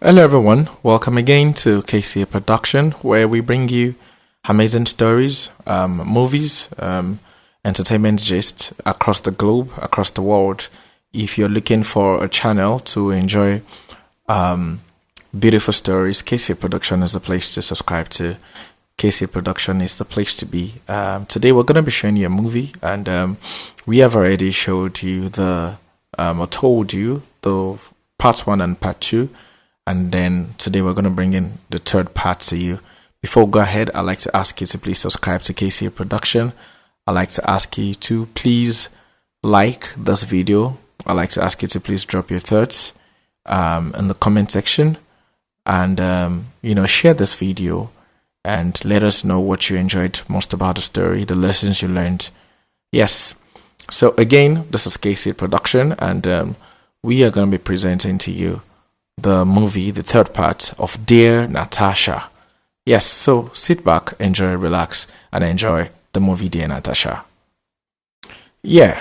Hello, everyone. Welcome again to KCA Production, where we bring you amazing stories, movies, entertainment gist across the globe, across the world. If you're looking for a channel to enjoy beautiful stories, KCA Production is the place to subscribe to. KCA Production is the place to be. Today, we're going to be showing you a movie, and we have already showed you or told you the part one and part two. And then today we're going to bring in the third part to you. Before we go ahead, I'd like to ask you to please subscribe to KCA Production. I'd like to ask you to please like this video. I'd like to ask you to please drop your thoughts in the comment section. And, share this video and let us know what you enjoyed most about the story, the lessons you learned. Yes. So again, this is KCA Production, and we are going to be presenting to you the movie, the third part of Dear Natasha. Yes, so sit back, enjoy, relax, and enjoy the movie Dear Natasha. Yeah.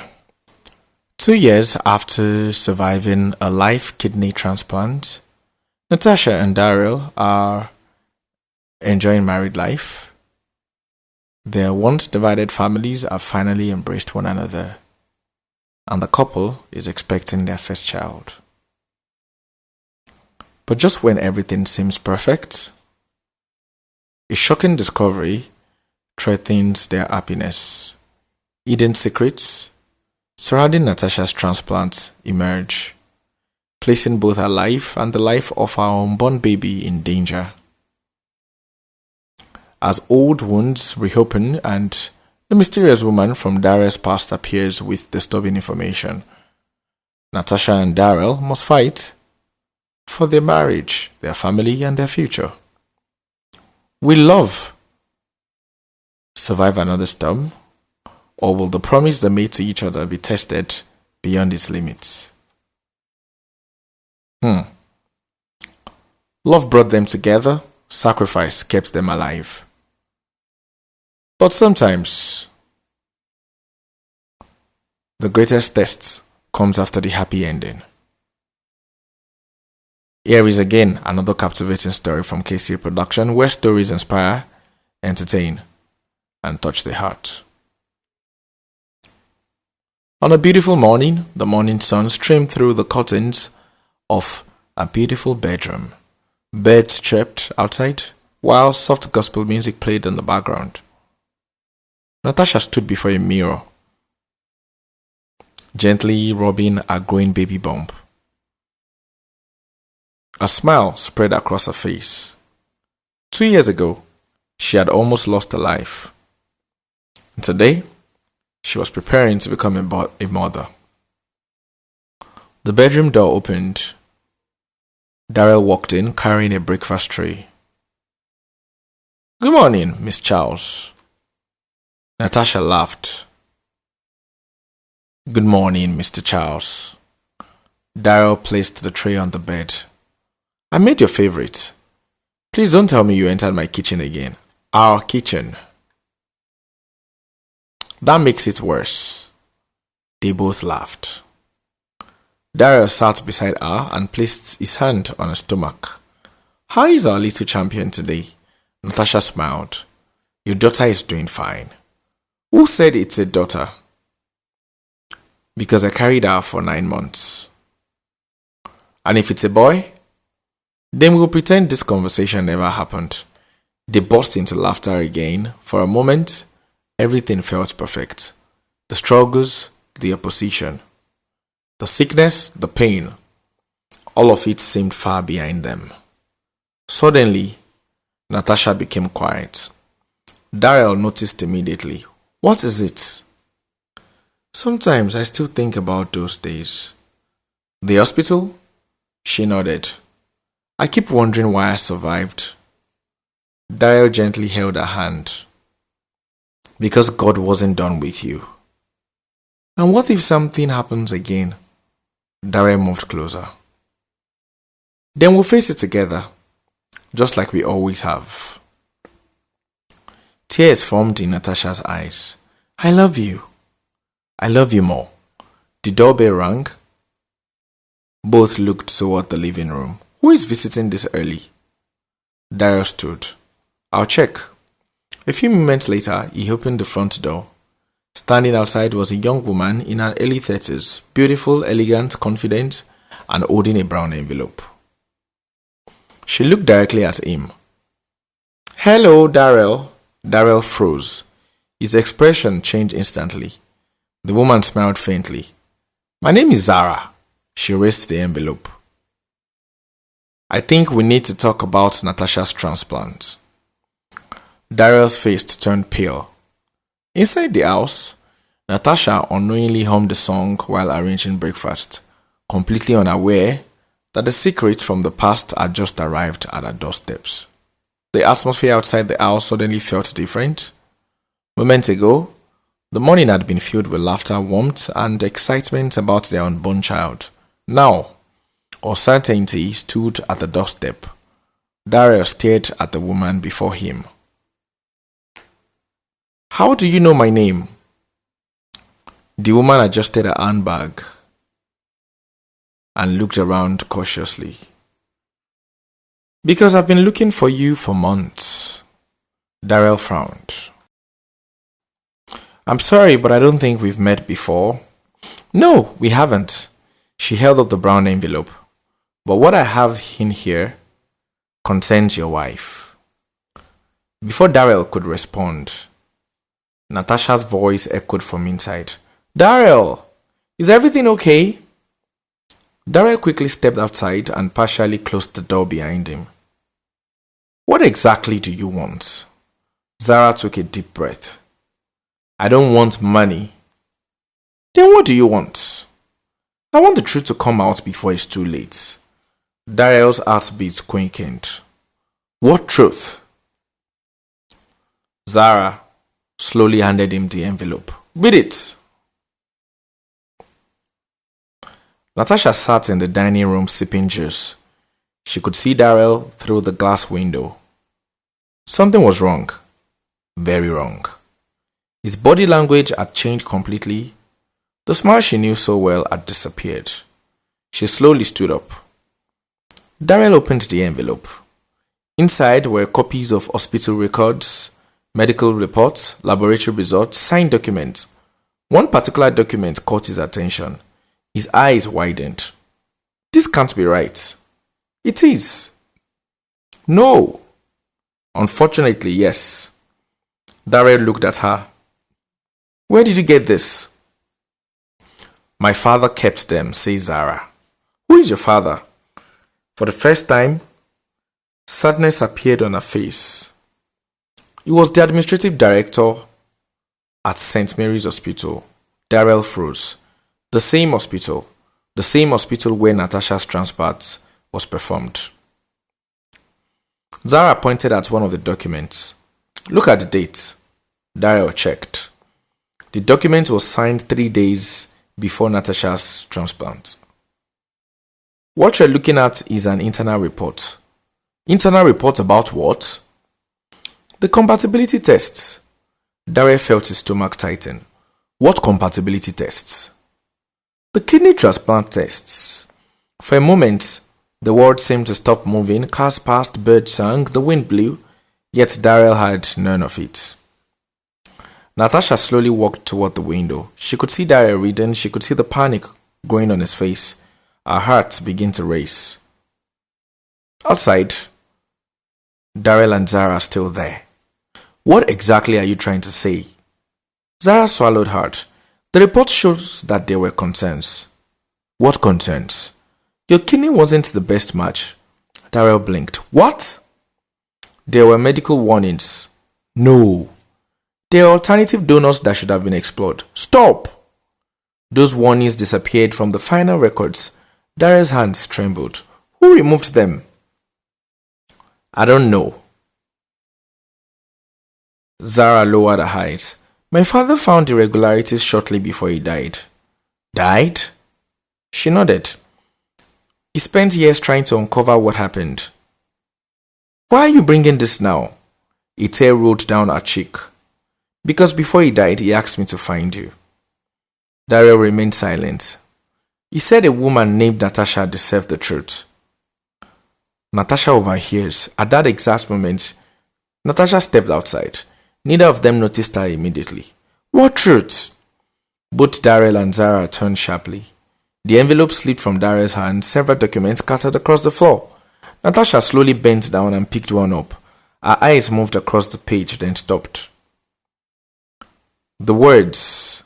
2 years after surviving a live kidney transplant, Natasha and Daryl are enjoying married life. Their once divided families have finally embraced one another, and the couple is expecting their first child. But just when everything seems perfect, a shocking discovery threatens their happiness. Hidden secrets surrounding Natasha's transplant emerge, placing both her life and the life of our unborn baby in danger. As old wounds reopen and a mysterious woman from Daryl's past appears with disturbing information, Natasha and Daryl must fight for their marriage, their family, and their future. Will love survive another storm, or will the promise they made to each other be tested beyond its limits? Love brought them together, sacrifice kept them alive. But sometimes, the greatest test comes after the happy ending. Here is again another captivating story from KCA Production, where stories inspire, entertain, and touch the heart. On a beautiful morning, the morning sun streamed through the curtains of a beautiful bedroom. Birds chirped outside, while soft gospel music played in the background. Natasha stood before a mirror, gently rubbing a growing baby bump. A smile spread across her face. 2 years ago, she had almost lost her life. And today, she was preparing to become a mother. The bedroom door opened. Daryl walked in carrying a breakfast tray. "Good morning, Miss Charles." Natasha laughed. "Good morning, Mr. Charles." Daryl placed the tray on the bed. "I made your favorite. Please don't tell me you entered my kitchen again." "Our kitchen." "That makes it worse." They both laughed. Daryl sat beside her and placed his hand on her stomach. "How is our little champion today?" Natasha smiled. "Your daughter is doing fine." "Who said it's a daughter?" "Because I carried her for 9 months." "And if it's a boy?" "Then we'll pretend this conversation never happened." They burst into laughter again. For a moment, everything felt perfect. The struggles, the opposition, the sickness, the pain, all of it seemed far behind them. Suddenly, Natasha became quiet. Daryl noticed immediately. "What is it?" "Sometimes I still think about those days." "The hospital?" She nodded. "I keep wondering why I survived." Daryl gently held her hand. "Because God wasn't done with you." "And what if something happens again?" Daryl moved closer. "Then we'll face it together, just like we always have." Tears formed in Natasha's eyes. "I love you." "I love you more." The doorbell rang. Both looked toward the living room. Who is visiting this early? Daryl stood. I'll check. A few moments later, he opened the front door. Standing outside was a young woman in her early 30s, beautiful, elegant, confident, and holding a brown envelope. She looked directly at him. Hello, Daryl. Daryl froze. His expression changed instantly. The woman smiled faintly. My name is Zara. She raised the envelope. I think we need to talk about Natasha's transplant. Daryl's face turned pale. Inside the house, Natasha unknowingly hummed a song while arranging breakfast, completely unaware that the secret from the past had just arrived at her doorsteps. The atmosphere outside the house suddenly felt different. Moments ago, the morning had been filled with laughter, warmth, and excitement about their unborn child. Now, uncertainty stood at the doorstep. Daryl stared at the woman before him. How do you know my name? The woman adjusted her handbag and looked around cautiously. Because I've been looking for you for months. Daryl frowned. I'm sorry, but I don't think we've met before. No, we haven't. She held up the brown envelope. But what I have in here concerns your wife. Before Daryl could respond, Natasha's voice echoed from inside. Daryl, is everything okay? Daryl quickly stepped outside and partially closed the door behind him. What exactly do you want? Zara took a deep breath. I don't want money. Then what do you want? I want the truth to come out before it's too late. Daryl's heartbeat quickened. What truth? Zara slowly handed him the envelope. Read it. Natasha sat in the dining room sipping juice. She could see Daryl through the glass window. Something was wrong. Very wrong. His body language had changed completely. The smile she knew so well had disappeared. She slowly stood up. Daryl opened the envelope. Inside were copies of hospital records, medical reports, laboratory results, signed documents. One particular document caught his attention. His eyes widened. This can't be right. It is. No. Unfortunately, yes. Daryl looked at her. Where did you get this? My father kept them, says Zara. Who is your father? For the first time, sadness appeared on her face. He was the administrative director at St. Mary's Hospital. Daryl froze. The same hospital where Natasha's transplant was performed. Zara pointed at one of the documents. Look at the date. Daryl checked. The document was signed 3 days before Natasha's transplant. What you're looking at is an internal report. Internal report about what? The compatibility tests. Daryl felt his stomach tighten. What compatibility tests? The kidney transplant tests. For a moment, the world seemed to stop moving. Cars passed, birds sang, the wind blew, yet Daryl had none of it. Natasha slowly walked toward the window. She could see Daryl reading. She could see the panic growing on his face. Her heart began to race. Outside, Daryl and Zara are still there. What exactly are you trying to say? Zara swallowed hard. The report shows that there were concerns. What concerns? Your kidney wasn't the best match. Daryl blinked. What? There were medical warnings. No. There are alternative donors that should have been explored. Stop! Those warnings disappeared from the final records. Daryl's hands trembled. Who removed them? I don't know. Zara lowered her eyes. My father found irregularities shortly before he died. Died? She nodded. He spent years trying to uncover what happened. Why are you bringing this now? A tear rolled down her cheek. Because before he died, he asked me to find you. Daryl remained silent. He said a woman named Natasha deserved the truth. Natasha overhears. At that exact moment, Natasha stepped outside. Neither of them noticed her immediately. What truth? Both Daryl and Zara turned sharply. The envelope slipped from Daryl's hand, several documents scattered across the floor. Natasha slowly bent down and picked one up. Her eyes moved across the page, then stopped. The words,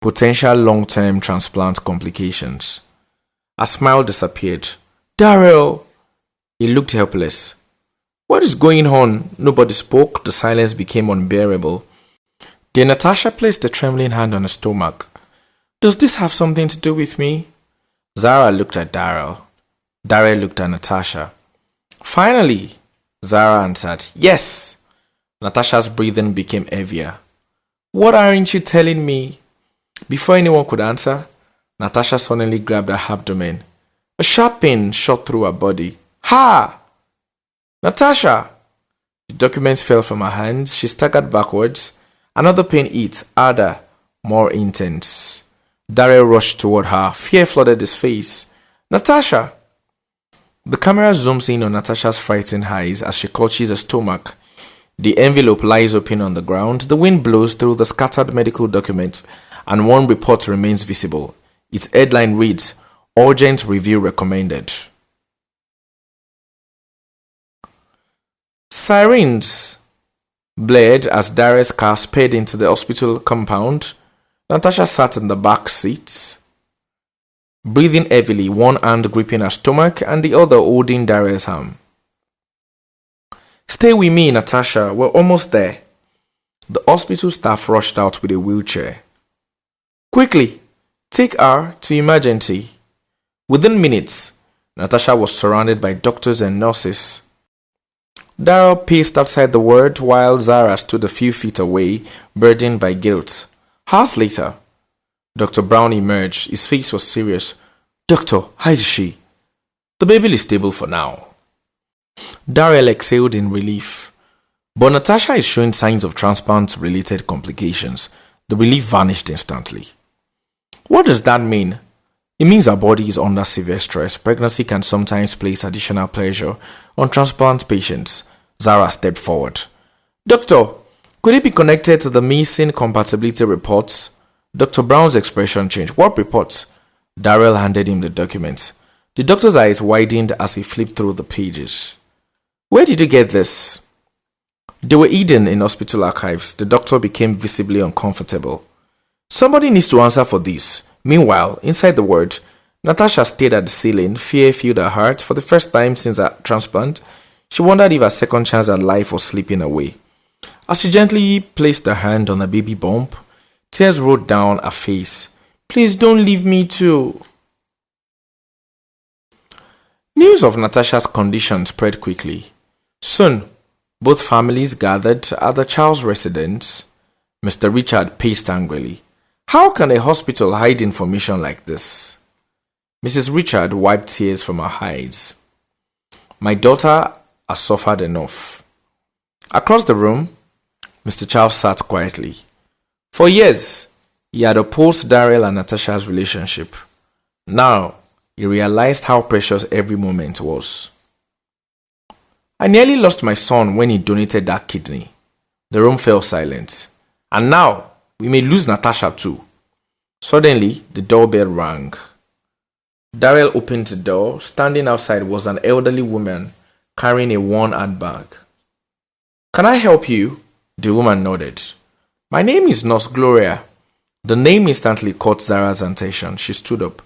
potential long-term transplant complications. A smile disappeared. Daryl! He looked helpless. What is going on? Nobody spoke. The silence became unbearable. Then Natasha placed a trembling hand on her stomach. Does this have something to do with me? Zara looked at Daryl. Daryl looked at Natasha. Finally, Zara answered, yes. Natasha's breathing became heavier. What aren't you telling me? Before anyone could answer, Natasha suddenly grabbed her abdomen. A sharp pain shot through her body. Ha! Natasha! The documents fell from her hands. She staggered backwards. Another pain hit, harder, more intense. Daryl rushed toward her. Fear flooded his face. Natasha! The camera zooms in on Natasha's frightened eyes as she clutches her stomach. The envelope lies open on the ground. The wind blows through the scattered medical documents, and one report remains visible. Its headline reads, Urgent Review Recommended. Sirens blared as Daryl's car sped into the hospital compound. Natasha sat in the back seat, breathing heavily, one hand gripping her stomach and the other holding Daryl's arm. Stay with me, Natasha. We're almost there. The hospital staff rushed out with a wheelchair. Quickly, take her to emergency. Within minutes, Natasha was surrounded by doctors and nurses. Daryl paced outside the ward while Zara stood a few feet away, burdened by guilt. Hours later, Dr. Brown emerged. His face was serious. Doctor, how is she? The baby is stable for now. Daryl exhaled in relief. But Natasha is showing signs of transplant-related complications. The relief vanished instantly. What does that mean? It means our body is under severe stress. Pregnancy can sometimes place additional pressure on transplant patients. Zara stepped forward. Doctor, could it be connected to the missing compatibility reports? Dr. Brown's expression changed. What reports? Daryl handed him the document. The doctor's eyes widened as he flipped through the pages. Where did you get this? They were hidden in hospital archives. The doctor became visibly uncomfortable. Somebody needs to answer for this. Meanwhile, inside the ward, Natasha stared at the ceiling. Fear filled her heart. For the first time since her transplant, she wondered if her second chance at life was slipping away. As she gently placed her hand on the baby bump, tears rolled down her face. Please don't leave me too. News of Natasha's condition spread quickly. Soon, both families gathered at the child's residence. Mr. Richard paced angrily. How can a hospital hide information like this? Mrs. Richard wiped tears from her eyes. My daughter has suffered enough. Across the room, Mr. Charles sat quietly. For years, he had opposed Daryl and Natasha's relationship. Now, he realized how precious every moment was. I nearly lost my son when he donated that kidney. The room fell silent. And now, we may lose Natasha too. Suddenly, the doorbell rang. Daryl opened the door. Standing outside was an elderly woman carrying a worn handbag. Can I help you? The woman nodded. My name is Nurse Gloria. The name instantly caught Zara's attention. She stood up.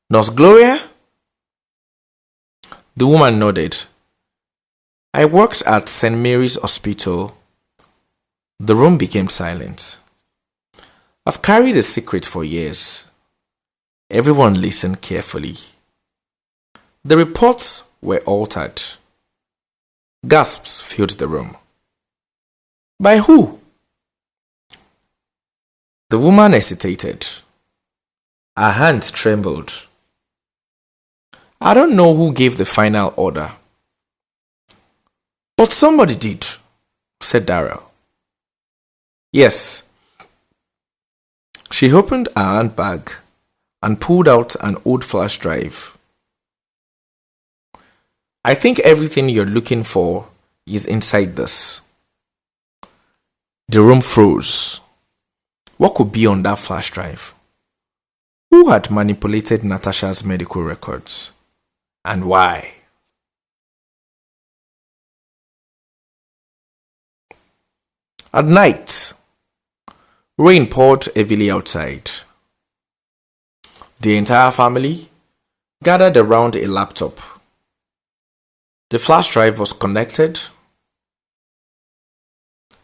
Nurse Gloria? The woman nodded. I worked at St. Mary's Hospital. The room became silent. I've carried a secret for years. Everyone listened carefully. The reports were altered. Gasps filled the room. By who? The woman hesitated. Her hand trembled. I don't know who gave the final order. But somebody did, said Daryl. Yes. She opened her handbag and pulled out an old flash drive. I think everything you're looking for is inside this. The room froze. What could be on that flash drive? Who had manipulated Natasha's medical records? And why? At night, rain poured heavily outside. The entire family gathered around a laptop. The flash drive was connected.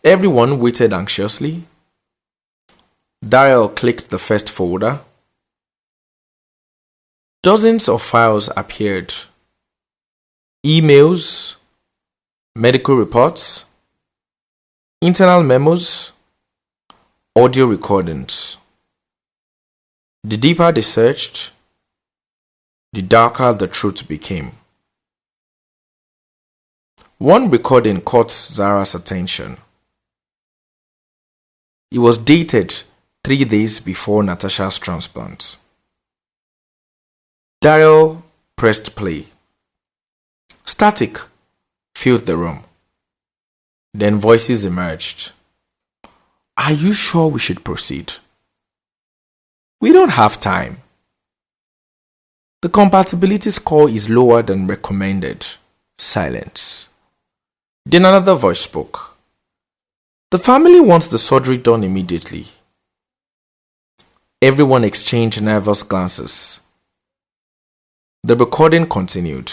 Everyone waited anxiously. Daryl clicked the first folder. Dozens of files appeared. Emails, medical reports, internal memos, audio recordings. The deeper they searched, the darker the truth became. One recording caught Zara's attention. It was dated 3 days before Natasha's transplant. Daryl pressed play. Static filled the room. Then voices emerged. Are you sure we should proceed? We don't have time. The compatibility score is lower than recommended. Silence. Then another voice spoke. The family wants the surgery done immediately. Everyone exchanged nervous glances. The recording continued.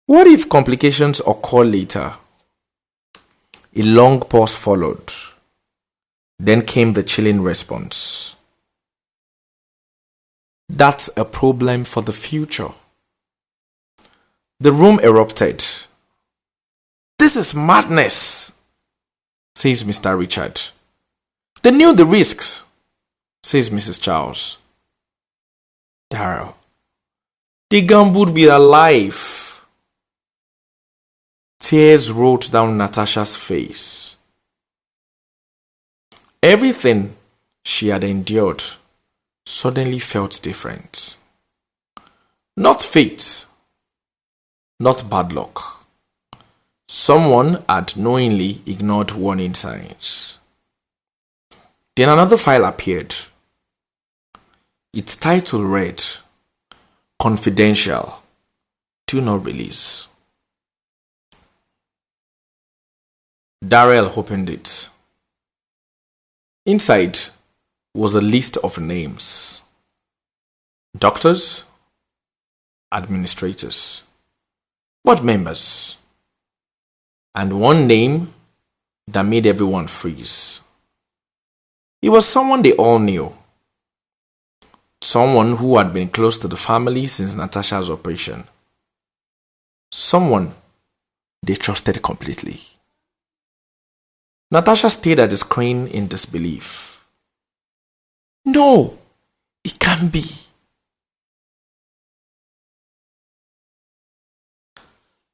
What if complications occur later? A long pause followed. Then came the chilling response. That's a problem for the future. The room erupted. This is madness, says Mr. Richard. They knew the risks, says Mrs. Charles. Daryl, the gambled with her life. Tears rolled down Natasha's face. Everything she had endured suddenly felt different. Not fate, not bad luck. Someone had knowingly ignored warning signs. Then another file appeared. Its title read, Confidential, Do Not Release. Daryl opened it. Inside was a list of names. Doctors, administrators, board members, and one name that made everyone freeze. It was someone they all knew. Someone who had been close to the family since Natasha's operation. Someone they trusted completely. Natasha stared at the screen in disbelief. No, it can't be.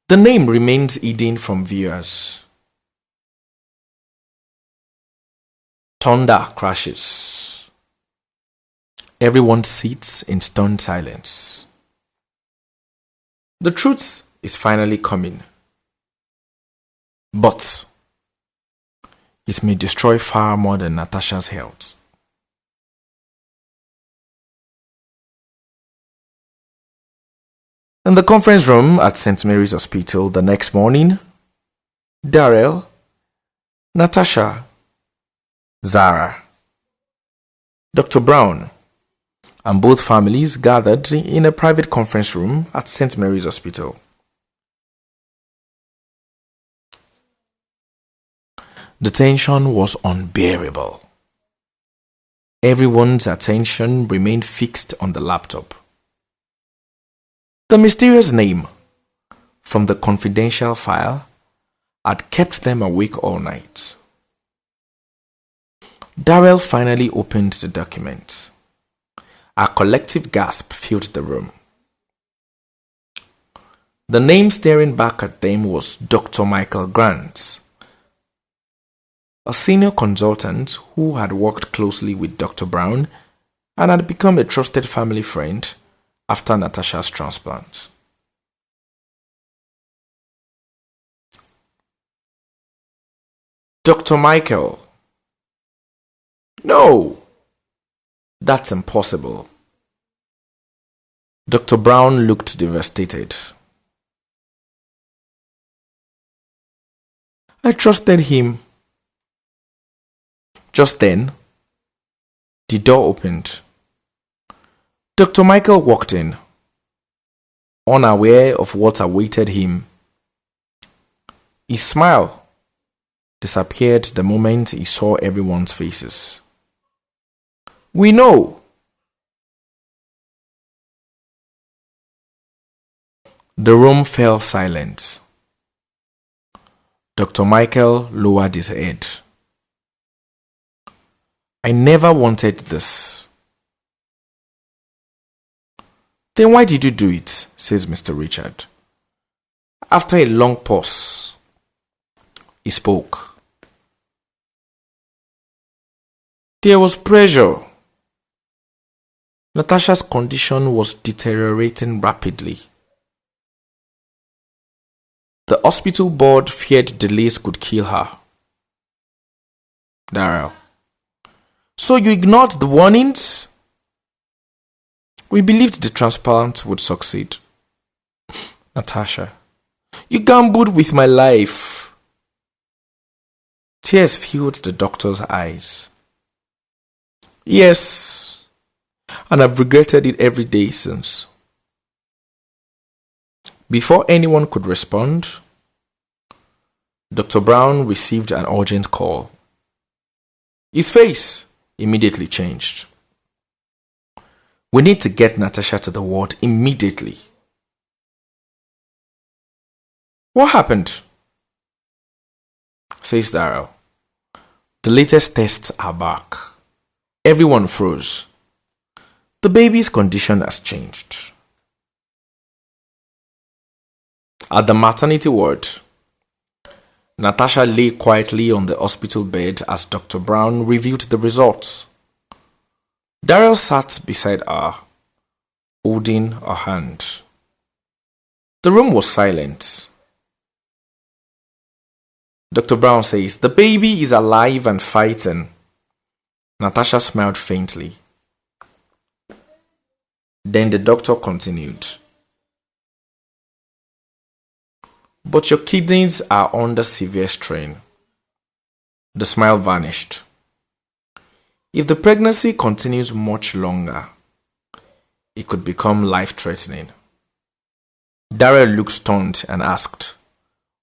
The name remains hidden from viewers. Thunder crashes. Everyone sits in stunned silence. The truth is finally coming. But it may destroy far more than Natasha's health. In the conference room at St. Mary's Hospital the next morning, Daryl, Natasha, Zara, Dr. Brown, and both families gathered in a private conference room at St. Mary's Hospital. The tension was unbearable. Everyone's attention remained fixed on the laptop. The mysterious name from the confidential file had kept them awake all night. Daryl finally opened the document. A collective gasp filled the room. The name staring back at them was Dr. Michael Grant, a senior consultant who had worked closely with Dr. Brown and had become a trusted family friend after Natasha's transplant. Dr. Michael. No, that's impossible. Dr. Brown looked devastated. I trusted him. Just then, the door opened. Dr. Michael walked in, unaware of what awaited him. His smile disappeared the moment he saw everyone's faces. We know. The room fell silent. Dr. Michael lowered his head. I never wanted this. Then why did you do it? Says Mr. Richard. After a long pause, he spoke. There was pressure. Natasha's condition was deteriorating rapidly. The hospital board feared delays could kill her. Daryl. So you ignored the warnings? We believed the transplant would succeed. Natasha. You gambled with my life. Tears filled the doctor's eyes. Yes, and I've regretted it every day since. Before anyone could respond, Dr. Brown received an urgent call. His face immediately changed. We need to get Natasha to the ward immediately. What happened? Says Daryl. The latest tests are back. Everyone froze. The baby's condition has changed. At the maternity ward, Natasha lay quietly on the hospital bed as Dr. Brown reviewed the results. Daryl sat beside her, holding her hand. The room was silent. Dr. Brown says, the baby is alive and fighting. Natasha smiled faintly. Then the doctor continued. But your kidneys are under severe strain. The smile vanished. If the pregnancy continues much longer, it could become life-threatening. Daryl looked stunned and asked,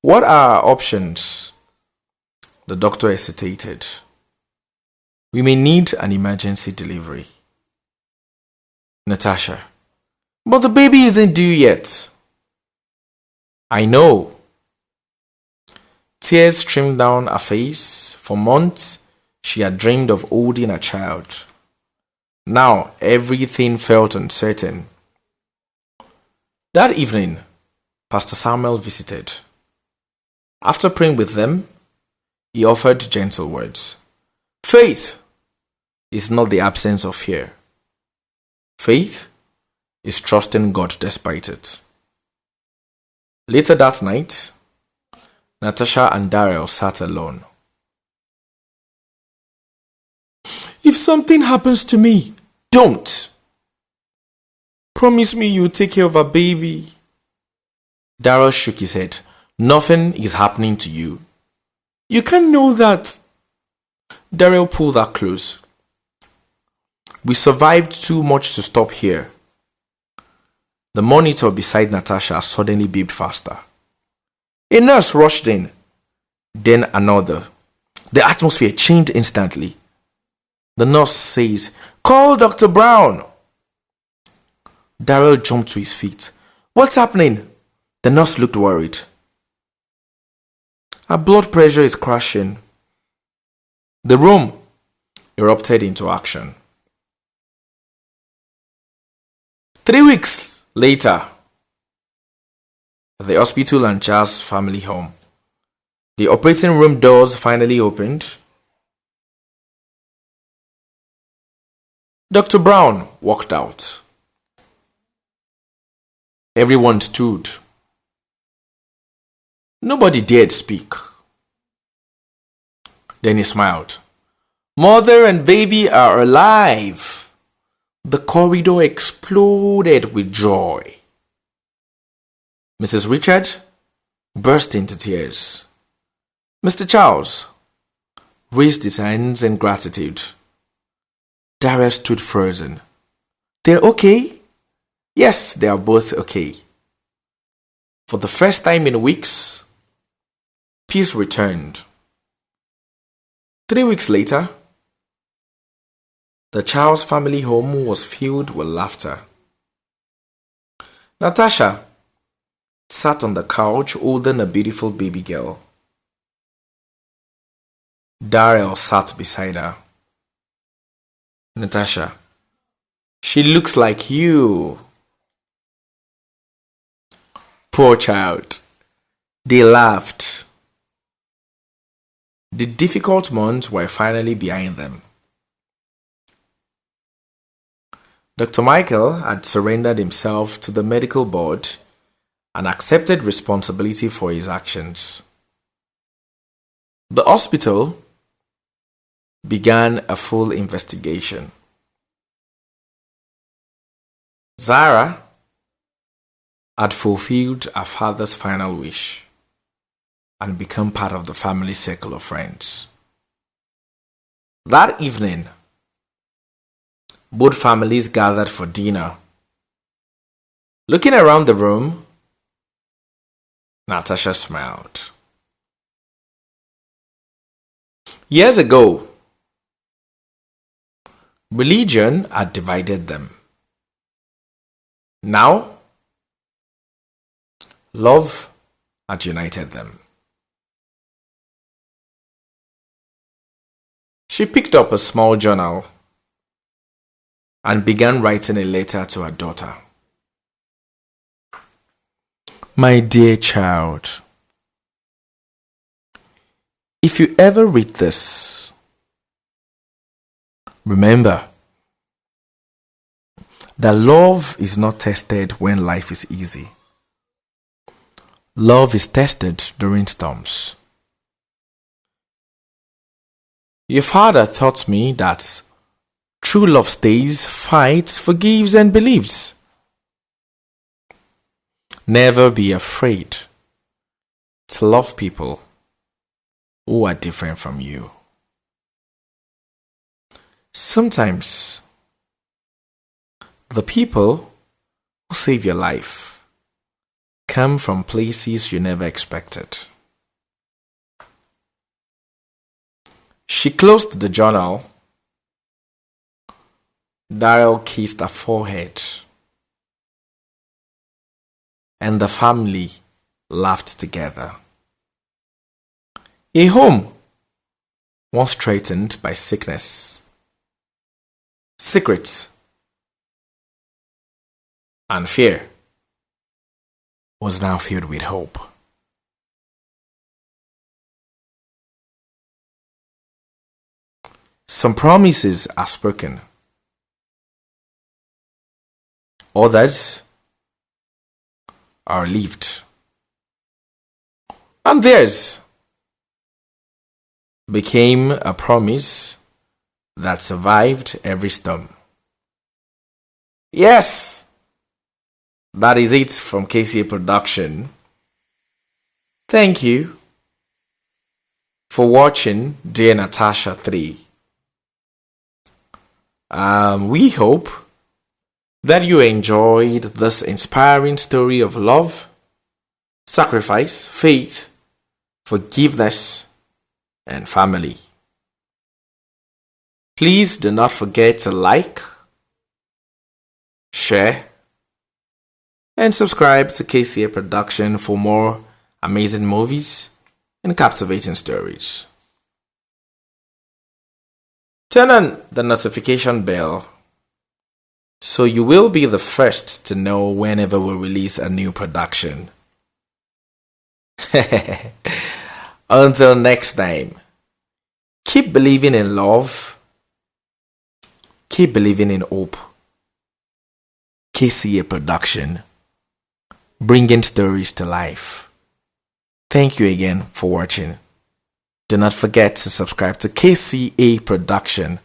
what are our options? The doctor hesitated. We may need an emergency delivery. Natasha. But the baby isn't due yet. I know. Tears streamed down her face. For months, she had dreamed of holding a child. Now, everything felt uncertain. That evening, Pastor Samuel visited. After praying with them, he offered gentle words. Faith is not the absence of fear. Faith is trusting God despite it. Later that night, Natasha and Daryl sat alone. If something happens to me, don't. Promise me you'll take care of our baby. Daryl shook his head. Nothing is happening to you. You can't know that. Daryl pulled her close. We survived too much to stop here. The monitor beside Natasha suddenly beeped faster. A nurse rushed in, then another. The atmosphere changed instantly. The nurse says, call Dr. Brown. Daryl jumped to his feet. What's happening? The nurse looked worried. Her blood pressure is crashing. The room erupted into action. 3 weeks later, at the hospital and Jazz family home, the operating room doors finally opened. Dr. Brown walked out. Everyone stood. Nobody dared speak. Then he smiled. Mother and baby are alive. The corridor exploded with joy. Mrs. Richard burst into tears. Mr. Charles raised his hands in gratitude. Dara stood frozen. They're okay? Yes, they are both okay. For the first time in weeks, peace returned. 3 weeks later, the Charles family home was filled with laughter. Natasha sat on the couch holding a beautiful baby girl. Darrell sat beside her. Natasha, she looks like you. Poor child. They laughed. The difficult months were finally behind them. Dr. Michael had surrendered himself to the medical board and accepted responsibility for his actions. The hospital began a full investigation. Zara had fulfilled her father's final wish and become part of the family circle of friends. That evening, both families gathered for dinner. Looking around the room, Natasha smiled. Years ago, religion had divided them. Now, love had united them. She picked up a small journal and began writing a letter to her daughter. My dear child, if you ever read this, remember that love is not tested when life is easy. Love is tested during storms. Your father taught me that true love stays, fights, forgives, and believes. Never be afraid to love people who are different from you. Sometimes the people who save your life come from places you never expected. She closed the journal. Darrell kissed her forehead, and the family laughed together. A home once threatened by sickness, secrets, and fear was now filled with hope. Some promises are spoken. Others are lived. And theirs became a promise that survived every storm. Yes, that is it from KCA Production. Thank you for watching Dear Natasha 3. We hope that you enjoyed this inspiring story of love, sacrifice, faith, forgiveness, and family. Please do not forget to like, share, and subscribe to KCA Production for more amazing movies and captivating stories. Turn on the notification bell so you will be the first to know whenever we release a new production. Until next time, keep believing in love, keep believing in hope. KCA Production. bringing stories to life. Thank you again for watching. Do not forget to subscribe to KCA Production